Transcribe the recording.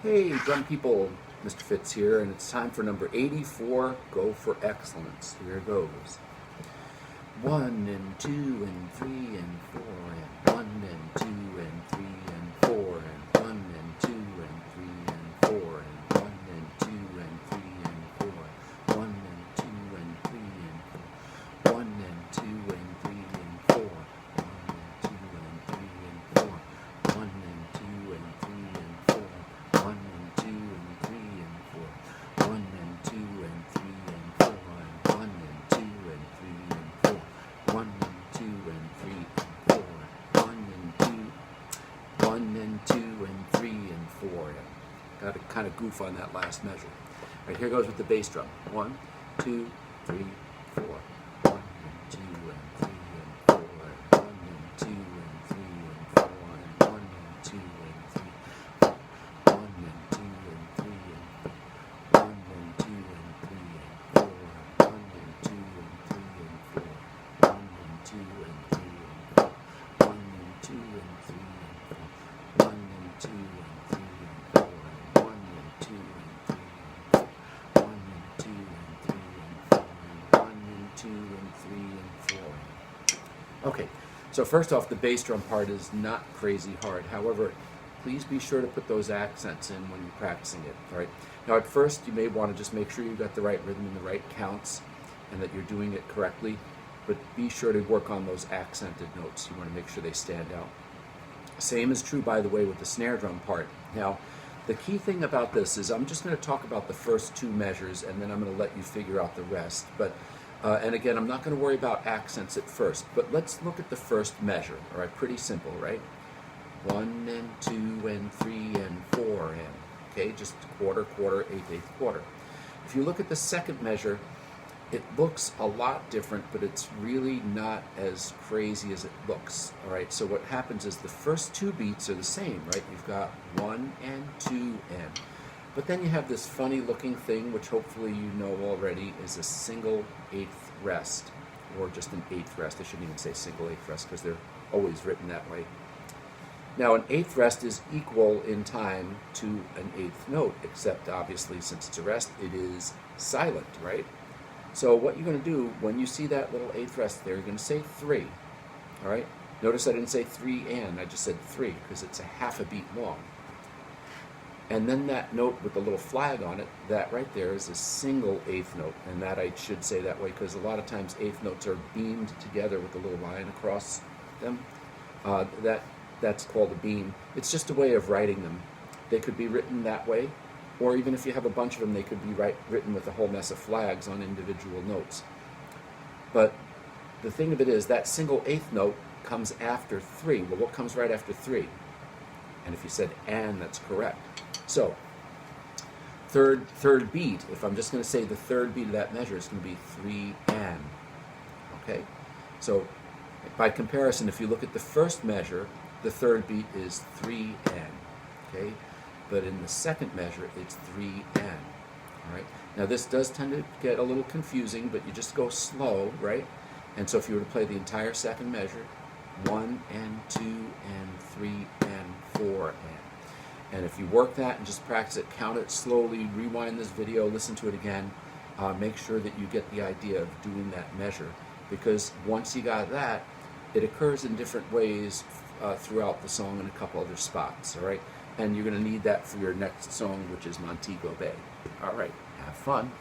Hey, drum people, Mr. Fitz here, and it's time for number 84, Go for Excellence. Here goes. 1 and 2 and 3 and 4 and 1 and 2 and 3 and 4 and 1 and 2 and 3 and 4 and 1 and 2 and 3 and 4, 1 and 2 and 3 and 4, 1 and 2 and 3 and 4, 1 and 2 and 3 and 4, 1 and 2 and 3 and 4, 1 and 2 and 3 and 4, 1 and 2 and 3 and 4, and 1 and 2 and 3 and 4, 1 and 2 and 3 and 4, 1 and 2 and 3 and 4. Got to kind of goof on that last measure. All right, here goes with the bass drum. 1, 2, 3, 4. 1 and 2 and 3 and 4. 1 and 2 and 3 and 4. And 1 and 2 and 3. 1 and 2 and 3 and 4. 1 and 2 and 3 and 4. 1 and 2 and 3 and 4. 1 and 2 and 3 and 4. 1 and 2 and 3 and 4. 1 and 2 and 3 and 4. 1 and 2 and 3 and 4. 1 and 2 and 3 and 4. 1 and 2 and 3 and 4. Okay, so first off, the bass drum part is not crazy hard. However, please be sure to put those accents in when you're practicing it. All right. Now, at first, you may want to just make sure you've got the right rhythm and the right counts, and that you're doing it correctly. But be sure to work on those accented notes. You want to make sure they stand out. Same is true, by the way, with the snare drum part. Now, the key thing about this is I'm just going to talk about the first two measures, and then I'm going to let you figure out the rest. But and again, I'm not going to worry about accents at first. But let's look at the first measure. All right, pretty simple, right? 1 and 2 and 3 and 4 and, okay, just quarter, quarter, eighth, eighth, quarter. If you look at the second measure, it looks a lot different, but it's really not as crazy as it looks. All right, so what happens is the first two beats are the same, right? You've got 1 and 2 and, but then you have this funny looking thing, which hopefully you know already is a single eighth rest, or just an eighth rest. I shouldn't even say single eighth rest because they're always written that way. Now, an eighth rest is equal in time to an eighth note, except obviously since it's a rest, it is silent, right? So what you're going to do when you see that little eighth rest there, you're going to say 3, all right? Notice I didn't say 3 and, I just said 3 because it's a half a beat long. And then that note with the little flag on it, that right there is a single eighth note, and that I should say that way because a lot of times eighth notes are beamed together with a little line across them. That's called a beam. It's just a way of writing them. They could be written that way, or even if you have a bunch of them, they could be written with a whole mess of flags on individual notes. But the thing of it is, that single eighth note comes after 3. Well, what comes right after 3? And if you said and, that's correct. So, third beat, if I'm just going to say the third beat of that measure, is going to be 3 and. Okay? So, by comparison, if you look at the first measure, the third beat is 3 and. Okay? But in the second measure, it's 3 and. All right? Now, this does tend to get a little confusing, but you just go slow, right? And so if you were to play the entire second measure, 1 and 2 and 3 and 4 and. And if you work that and just practice it, count it slowly, rewind this video, listen to it again, make sure that you get the idea of doing that measure. Because once you got that, it occurs in different ways throughout the song in a couple other spots, all right? And you're going to need that for your next song, which is Montego Bay. All right, have fun.